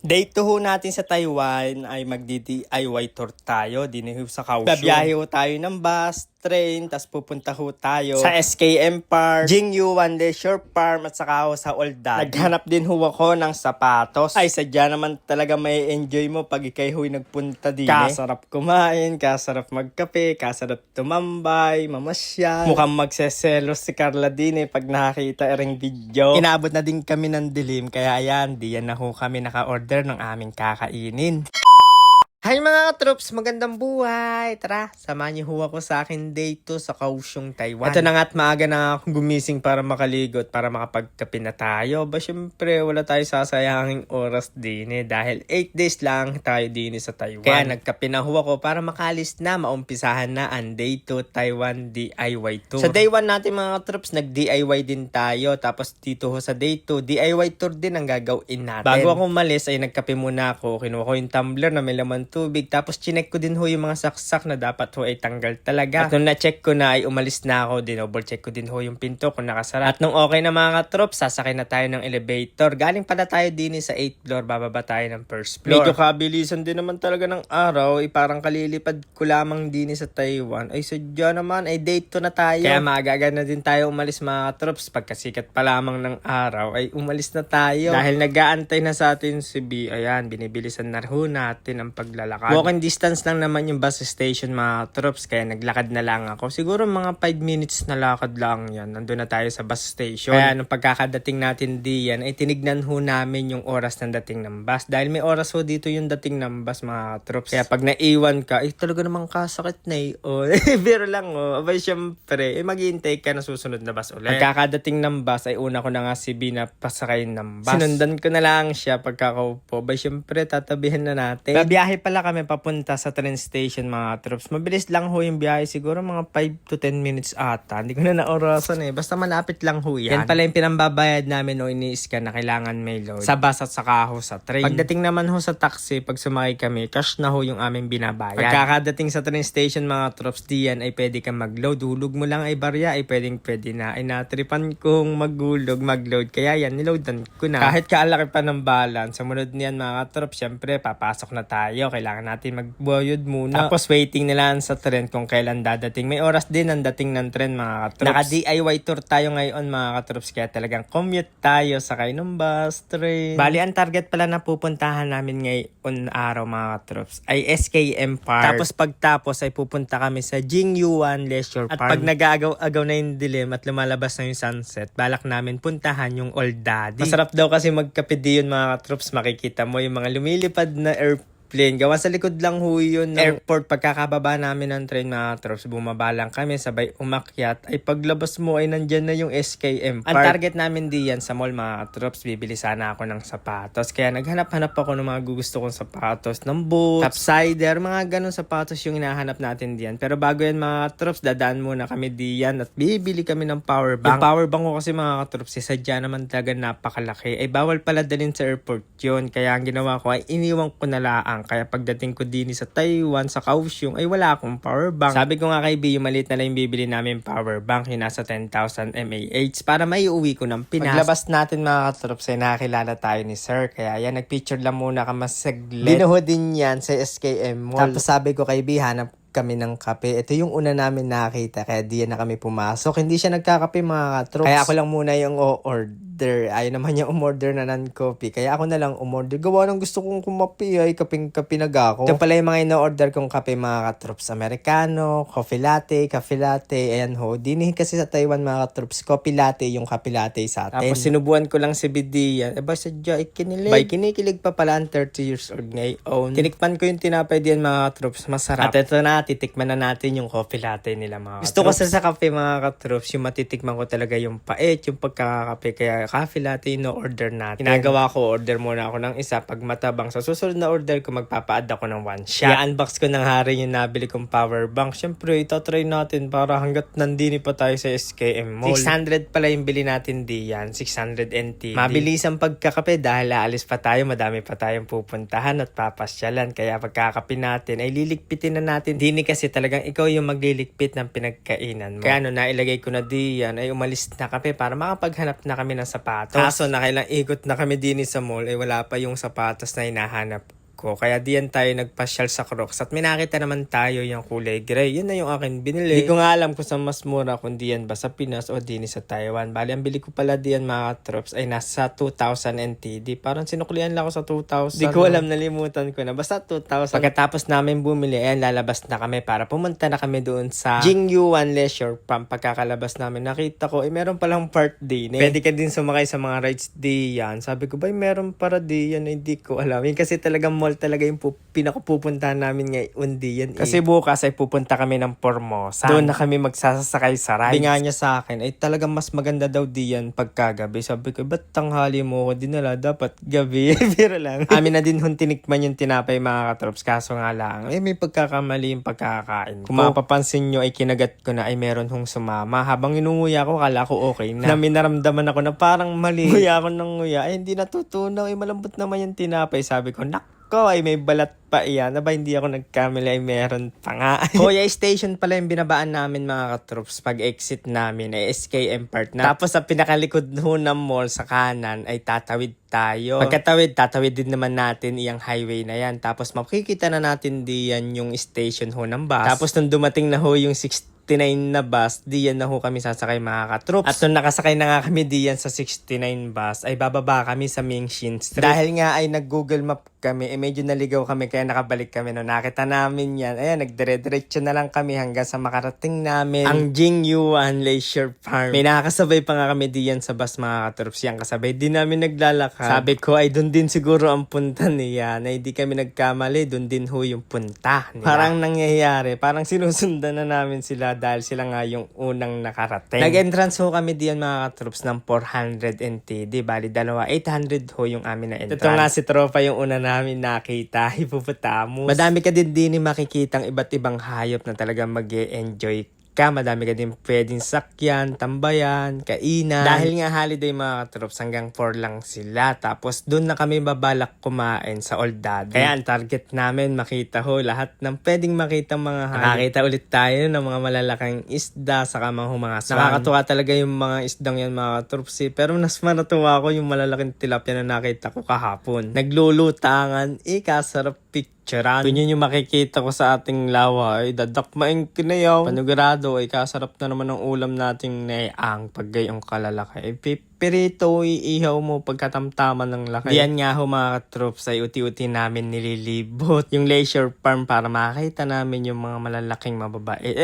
Day 2 ho natin sa Taiwan ay magdi-DIY tour tayo din ho sa Kaohsiung. Babiyahe ho tayo ng bus, train, tas pupunta ho tayo sa SKM Park, Jingyuan Leisure Park at saka ho sa Old Daddy. Naghanap din ho ako ng sapatos. Ay sadya naman talaga may enjoy mo pag ikay ho'y nagpunta din. Kasarap kumain, kasarap magkape, kasarap tumambay, mamasyal. Mukhang magseselos si Carla din pag nakakita ring video. Inabot na din kami ng dilim kaya ayan, diyan na ho kami naka-order ng aming kakainin. Hi mga troops, magandang buhay! Tara, samahan niyo ho ako sa akin day 2 sa Kaohsiung, Taiwan. Ito na nga't maaga na akong gumising para makaligot, para makapagkape na tayo. Ba syempre, wala tayo sasayanging oras din dahil 8 days lang tayo din sa Taiwan. Kaya nagkape na ho ako para makalis na, maumpisahan na ang day 2 Taiwan DIY tour. Sa day 1 natin mga troops, nag-DIY din tayo. Tapos dito ho sa day 2, DIY tour din ang gagawin natin. Bago ako umalis ay nagkape muna ako. Kinuha ko yung tumbler na may laman tubig. Tapos chinek ko din ho yung mga saksak na dapat ho ay tanggal talaga. At nung na-check ko na ay umalis na ako. Double check ko din ho yung pinto kung nakasara. At nung okay na mga katrop, sasakay na tayo ng elevator. Galing pala tayo din sa 8th floor. Bababa tayo ng 1st floor. Medyo kabilisan din naman talaga ng araw. Parang kalilipad ko lamang din sa Taiwan. Ay sadya naman ay date 2 na tayo. Kaya maaga na din tayo umalis mga katrops. Pagkasikat pa lamang ng araw ay umalis na tayo. Dahil nag-aantay na sa atin si B. Ayan, binibilisan na ho natin ang paglalakad. Walking distance lang naman yung bus station mga troops, kaya naglakad na lang ako. Siguro mga 5 minutes na lakad lang yan. Nandun na tayo sa bus station. Kaya nung pagkakadating natin diyan, ay tinignan ho namin yung oras ng dating ng bus. Dahil may oras ho dito yung dating ng bus mga troops. Kaya pag naiwan ka, talaga namang kasakit na Pero lang abay syempre, maghihintay ka na susunod na bus ulit. Pagkakadating ng bus, ay una ko na nga si B na pasakay ng bus. Sinundan ko na lang siya pagkakaupo. Abay syempre, tatabihan na natin. Babiyahe pala kami papunta sa train station mga troops. Mabilis lang ho yung biyahe. Siguro mga 5 to 10 minutes ata. Hindi ko na naorasan Basta malapit lang ho yan. Yan pala yung pinambabayad namin ini-scan na kailangan may load. Sa bus at saka ho sa train. Pagdating naman ho sa taxi, pag sumakay kami, cash na ho yung aming binabayad. Pagkakadating sa train station mga troops, diyan ay pwede kang mag-load. Hulog mo lang ay barya ay pwede na. Ay natripan kong mag-load. Kaya yan, niloadan ko na. Kahit kaalaki pa ng balance, sumunod niyan mga troops, syempre papasok na tayo. Kailangan natin magboyod muna. Tapos waiting nila sa tren kung kailan dadating. May oras din ang dating ng tren mga katrops. Naka-DIY tour tayo ngayon mga katrops, kaya talagang commute tayo sakay ng bus, train. Bali, ang target pala na pupuntahan namin ngayon araw mga katrops ay SKM Park. Tapos pagtapos ay pupunta kami sa Jingyuan Leisure Park. At pag nag-aagaw na yung dilim at lumalabas na yung sunset, balak namin puntahan yung Old Daddy. Masarap daw kasi magkape diyon mga katrops. Makikita mo yung mga lumilipad na airplane. Gawa sa likod lang ho yun ng airport. Pagkakababa namin ng train mga troops, bumaba lang kami, sabay umakyat. Ay paglabas mo ay nandyan na yung SKM Park. Ang target namin diyan sa mall mga troops, bibili sana ako ng sapatos. Kaya naghanap-hanap ako ng mga gusto kong sapatos, ng boots, topsider, mga ganun sapatos yung hinahanap natin diyan. Pero bago yan mga troops, dadaan muna kami diyan at bibili kami ng power bank. Yung power bank ko kasi mga troops, sadya naman talaga napakalaki. Ay bawal pala dalhin sa airport yun. Kaya ang ginawa ko ay iniwan ko na lang. Kaya pagdating ko din sa Taiwan, sa Kaohsiung, ay wala akong power bank. Sabi ko nga kay B, yung maliit na lang yung bibili namin power bank, yung nasa 10,000 mAh para may uwi ko ng Pinas. Paglabas natin mga katrops, ay nakakilala tayo ni Sir. Kaya yan, nagpicture lang muna kami saglit. Binuho din yan sa SKM Mall. Tapos sabi ko kay B, hanap kami ng kape. Ito yung una namin nakita, kaya diyan na kami pumasok. Hindi siya nagkakape mga katrops. Kaya ako lang muna yung order. Ayaw naman niya umorder na non-coffee. Kaya ako na lang umorder. Gawa ng gusto kong kumapi ay kaping-kape ako. Ito pala yung mga ino-order kong kape mga katrops. Americano, coffee latte. Ayan ho. Dinihin kasi sa Taiwan mga katrops, coffee latte yung kape latte sa atin. Tapos sinubuan ko lang si Bidian. Sadya ikinilig. Kinikilig pa pala ang 30 years old ngayon. Tinikpan ko yung tinapay diyan mga katrops. Masarap. At ito na, titikman na natin yung coffee latte nila mga katrops. Gusto ko sa kape mga katrops, yung matitikman ko talaga yung pait, yung pagkakape. Kaya coffee latte no order natin. Ginagawa ko, order muna ako ng isa. Pag matabang, sa susunod na order ko, magpapa-add ako ng 1 shot. I-unbox ko ng hari yung nabili kong power bank. Siyempre, itatry natin para hanggat nandini pa tayo sa SKM Mall. 600 pala yung bili natin diyan. 600 NT. Mabilis ang pagkakape dahil aalis pa tayo. Madami pa tayong pupuntahan at papasyalan. Kaya pagkakape natin, ay liligpitin na natin Dini kasi talagang ikaw yung magliligpit ng pinagkainan mo. Kaya nailagay ko na diyan ay umalis na kami para makapaghanap na kami ng sapatos. Kaso nakailang ikot na kami dini sa mall ay wala pa yung sapatos na hinahanap ko. Kaya diyan tayo nagpasyal sa Crocs at may nakita naman tayo yung kulay gray. Yun na yung akin binili. Hindi ko nga alam kung saan mas mura kung diyan ba sa Pinas o din sa Taiwan. Bali, ang bili ko pala diyan mga Trops ay nasa 2,000 NTD. Parang sinuklian lang ako sa 2,000. Hindi ko alam, nalimutan ko na. Basta 2,000. Pagkatapos namin bumili, ayan, lalabas na kami para pumunta na kami doon sa Jingyuan Leisure Park. Pagkakalabas namin, nakita ko, meron palang part din. Pwede ka din sumakay sa mga rides diyan. Sabi ko, meron para diyan? Hindi ko alam. Yun kasi talagang mall talaga yung pinakupupuntahan namin ngayon diyan. Kasi bukas ay pupunta kami ng Formosa. Doon na kami magsasakay sa rides. Sabi nga niya sa akin, ay talagang mas maganda daw diyan pagkagabi. Sabi ko, ba't tanghali mo ko dinala? Dapat gabi. Pero lang. Amin na din tinikman yung tinapay mga katrops. Kaso nga lang, may pagkakamali yung pagkakain. Kung mapapansin nyo, ay kinagat ko na ay meron hong sumama. Habang inunguya ko, kala ko okay na. Namindaramdaman ako na parang mali. Nguya ako ng nguya. Ay hindi natutunaw. Ay malambot naman yung tinapay. Sabi ko, ay may balat pa iyan. Aba, hindi ako nagkamali, ay meron pa nga. Kuya Station pala yung binabaan namin mga katrops pag exit namin ay SKM Park na. Tapos sa pinakalikod ho ng mall sa kanan ay tatawid tayo. Pagkatawid, tatawid din naman natin iyang highway na yan. Tapos makikita na natin diyan yung station ho ng bus. Tapos nung dumating na ho yung 69 na bus, diyan na ho kami sasakay mga katrops. At nung nakasakay na nga kami diyan sa 69 bus, ay bababa kami sa Mingshin Street. Dahil nga ay nag-Google Map kami, medyo naligaw kami kaya nakabalik kami. No, nakita namin yan. Ayan, nagdire-diretso na lang kami hanggang sa makarating namin ang Jingyuan Leisure Park. May nakakasabay pa nga kami diyan sa bus mga katrops. Yan kasabay din namin naglalakad. Sabi ko ay doon din siguro ang punta niya. Na hindi kami nagkamali, doon din ho yung punta nila. Parang nangyayari, parang sinusundan na namin sila dahil sila nga yung unang nakarating. Nag-entrance ho kami diyan mga katrops ng 400 NTD. Bali, dalawa, 800 ho yung amin na entrance. Ito nga si Tropa yung una namin nakita, hippopotamus. Madami ka din makikitang iba't ibang hayop na talagang mag-e-enjoy ka. Madami ka din pwedeng sakyan, tambayan, kainan. Dahil nga holiday mga katrops, hanggang 4 lang sila. Tapos doon na kami babalak kumain sa Old Daddy. Kaya ang target namin makita ho lahat ng pwedeng makita mga hayop. Nakakita ulit tayo ng mga malalaking isda saka mga swan. Nakakatuwa talaga yung mga isdang yan mga katrops. Pero mas manatuwa ko yung malalaking tilapia na nakita ko kahapon. Naglulutangan, kasarap picturean. Yun yung makikita ko sa ating lawa. Ay, dadakmain kinayaw. Panugurado, ay kasarap na naman ng ulam nating naiang pag gayong kalalaki. Ay, pirito, iihaw mo pagkatamtaman ng laki. Diyan nga ho mga katrops ay uti-uti namin nililibot yung leisure farm para makita namin yung mga malalaking mababait.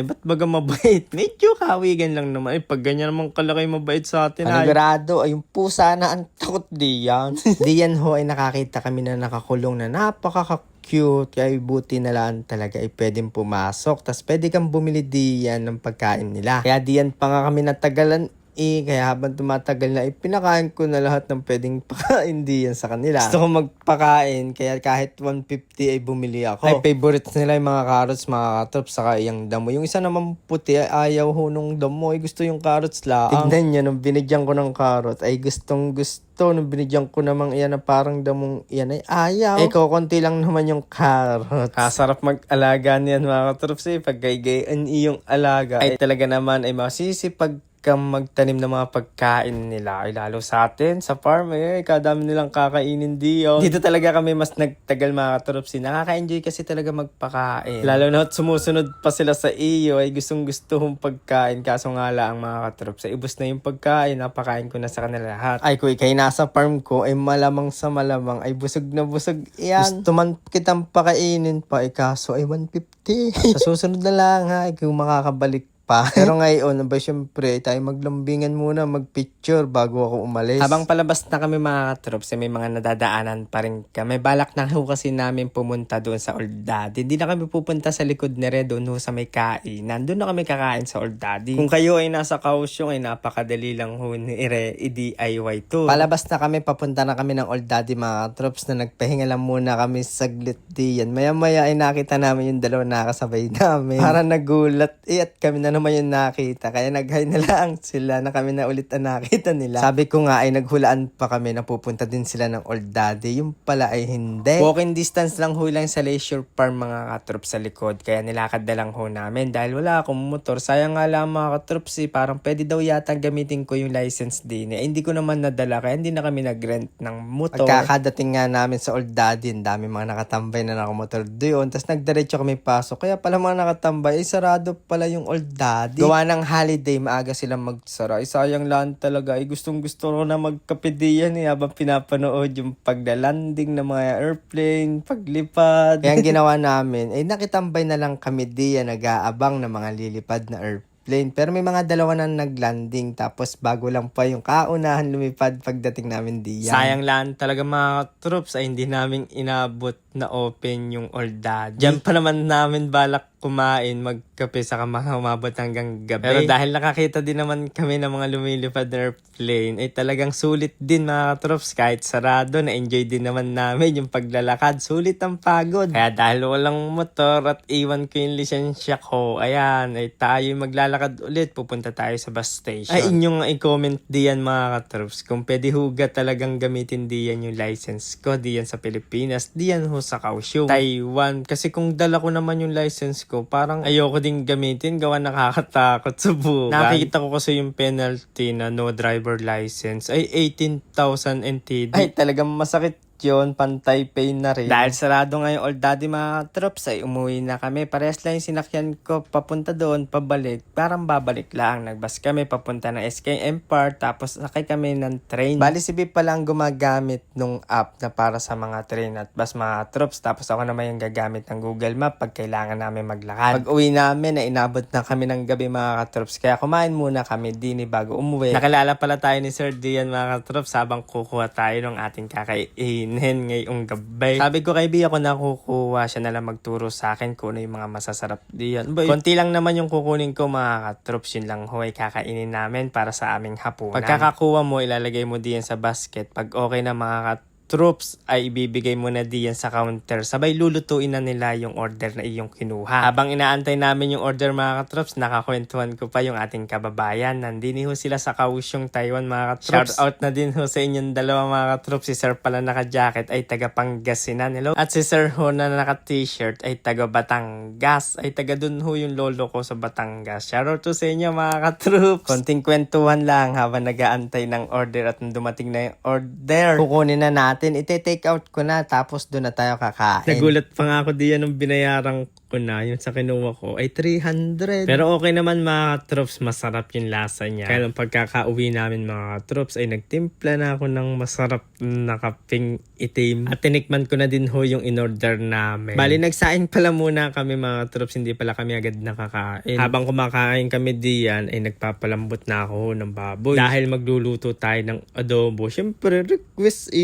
Ba't baga mabait? Medyo kawigan lang naman. Ay, pag ganyan naman kalaki mabait sa atin. Panugurado, ay yung pusa na ang takot diyan. Diyan ho ay nakakita kami na nakakulong na napaka-cute. Kaya buti na lang talaga ay pwedeng pumasok. Tapos pwede kang bumili diyan ng pagkain nila. Kaya diyan pa nga kami natagalan. Kaya habang tumatagal na, pinakain ko na lahat ng pwedeng pakain diyan sa kanila. Gusto ko magpakain, kaya kahit 150 ay bumili ako. Ay, favorite nila yung mga carrots, mga katrops, saka yung damo. Yung isa naman puti, ay ayaw ho nung damo. Ay gusto yung carrots lang. Tignan nyo, nung binigyan ko ng carrot, ay gustong gusto. Nung binigyan ko namang iyan na parang damong iyan ay ayaw. Konti lang naman yung carrots. Sarap mag-alaga niyan mga katrops. Pag gaygayan iyong alaga, ay talaga naman ay masisipag kang magtanim ng mga pagkain nila. Ay lalo sa atin, sa farm, kadami nilang kakainin diyo. Dito talaga kami mas nagtagal mga katrops. Nakaka-enjoy kasi talaga magpakain. Lalo na sumusunod pa sila sa iyo, ay gustong-gusto hong pagkain. Kaso nga lang mga katrops, ay ubos na yung pagkain, napakain ko na sa kanila lahat. Ay kung ikay nasa farm ko, ay malamang sa malamang, ay busog na busog yan. Gusto man kitang pakainin pa, kaso ay 150. Sa susunod na lang ha, kung makakabalik pa. Pero ngayon, syempre, tayo maglambingan muna, magpicture bago ako umalis. Habang palabas na kami mga katrops, may mga nadadaanan pa rin kami. Balak na ho kasi namin pumunta doon sa Old Daddy. Hindi na kami pupunta sa likod ni Red, doon ho sa may kainan. Doon na kami kakain sa Old Daddy. Kung kayo ay nasa Kaohsiung, ay napakadali lang ho ni Ire, i-DIY to. Palabas na kami, papunta na kami ng Old Daddy mga katrops, na nagpahinga lang muna kami saglit diyan. Maya-maya ay nakita namin yung dalawa nakasabay namin. Para nagulat, at kami na naman yung nakita. Kaya nag-hi na lang sila na kami na ulit ang nakita nila. Sabi ko nga ay naghulaan pa kami na pupunta din sila ng Old Daddy. Yung pala ay hindi. Walking distance lang ho lang sa Leisure Park mga katrops sa likod. Kaya nilakad na lang ho namin dahil wala akong motor. Sayang nga lang mga katrops parang pwede daw yata gamitin ko yung license din. Hindi ko naman nadala kaya hindi na kami nag-rent ng motor. Pagkakadating nga namin sa Old Daddy, dami mga nakatambay na nakamotor doon. Tapos nagdiretso kami pasok. Kaya pala mga nakatambay, sarado pala yung Old Daddy. Gawa ng holiday, maaga silang magsara. Sayang lang talaga. Gustong gusto ko na magkape diyan habang pinapanood yung paglalanding ng mga airplane, paglipad. Kaya ang ginawa namin, nakitambay na lang kami diyan, nag-aabang ng mga lilipad na airplane. Pero may mga dalawa na naglanding tapos bago lang pa yung kaunahan lumipad pagdating namin diyan. Sayang lang talaga mga troops ay hindi namin inabot na open yung Old Daddy. Diyan pa naman namin balak kumain, magkape, saka umabot hanggang gabi. Pero dahil nakakita din naman kami ng mga lumilipad na airplane, ay talagang sulit din mga troops. Kahit sarado, na-enjoy din naman namin yung paglalakad. Sulit ang pagod. Kaya dahil walang motor at iwan ko yung lisensya ko, ayan, ay tayo maglalakad ulit. Pupunta tayo sa bus station. Ay inyong i-comment diyan mga troops kung pwede huga talagang gamitin diyan yung license ko. Diyan sa Pilipinas, diyan ho sa Kaohsiung, Taiwan. Kasi kung dala ko naman yung license ko, parang ayoko ding gamitin, gawa nakakatakot sa buwan. Nakikita ko kasi yung penalty na no driver license ay 18,000 NTD. Ay talagang masakit yun, pantay pay na rin. Dahil sarado nga yung Old Daddy mga troops ay umuwi na kami. Parehas lang yung sinakyan ko papunta doon, pabalik. Parang babalik lang. Nagbas kami papunta ng SKM Park tapos sakay kami ng train. Bali si Bip pala ang gumagamit nung app na para sa mga train at bus mga troops. Tapos ako naman yung gagamit ng Google Map pag kailangan namin maglakad. Pag uwi namin, inabot na kami ng gabi mga troops. Kaya kumain muna kami din bago umuwi. Nakilala pala tayo ni Sir Dian mga troops habang kukuha tayo ng ating kakain ngayong gabi. Sabi ko kay Bia, ako nakukuha siya na lang magturo sa akin kung ano yung mga masasarap diyan. Konti lang naman yung kukunin ko mga katrops, yun lang ho ay kakainin namin para sa aming hapunan. Pagkakakuha mo, ilalagay mo diyan sa basket. Pag okay na mga troops ay ibibigay mo na diyan sa counter. Sabay lulutuin na nila yung order na iyong kinuha. Habang inaantay namin yung order mga katrops, nakakwentuhan ko pa yung ating kababayan. Nandini ho sila sa Kaohsiung, Taiwan mga katrops. Shout out na din ho sa inyong dalawa mga katrops. Si Sir pala naka-jacket ay taga Pangasinan. Hello. At si Sir ho na naka-t-shirt ay taga Batangas. Ay taga dun ho yung lolo ko sa Batangas. Shout out to sa inyo mga katrops. Konting kwentuhan lang habang nag-aantay ng order at dumating na yung order. Kukunin na natin. Ite-take out ko na tapos doon na tayo kakain. Nagulat pa nga ako diyan nung binayaran ko na, yung sa kinuha ko ay 300. Pero okay naman mga troops, masarap yung lasa niya. Kaya nung pagkakauwi namin mga troops ay nagtimpla na ako ng masarap na kaping itim. At tinikman ko na din ho yung in-order namin. Bali nagsaing pala muna kami mga troops, hindi pala kami agad nakakain. Habang kumakain kami diyan ay nagpapalambot na ako ng baboy. Dahil magluluto tayo ng adobo. Siyempre request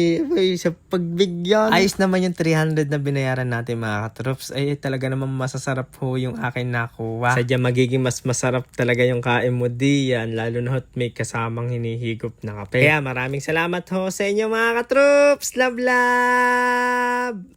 sa pagbigyan. Ayos naman yung 300 na binayaran natin mga troops. Ay talaga naman masasarap ho yung akin nakuha. Sadya magiging mas masarap talaga yung kain mo diyan, lalo na hot may kasamang hinihigop na kape. Kaya maraming salamat ho sa inyo mga katroops. Love love!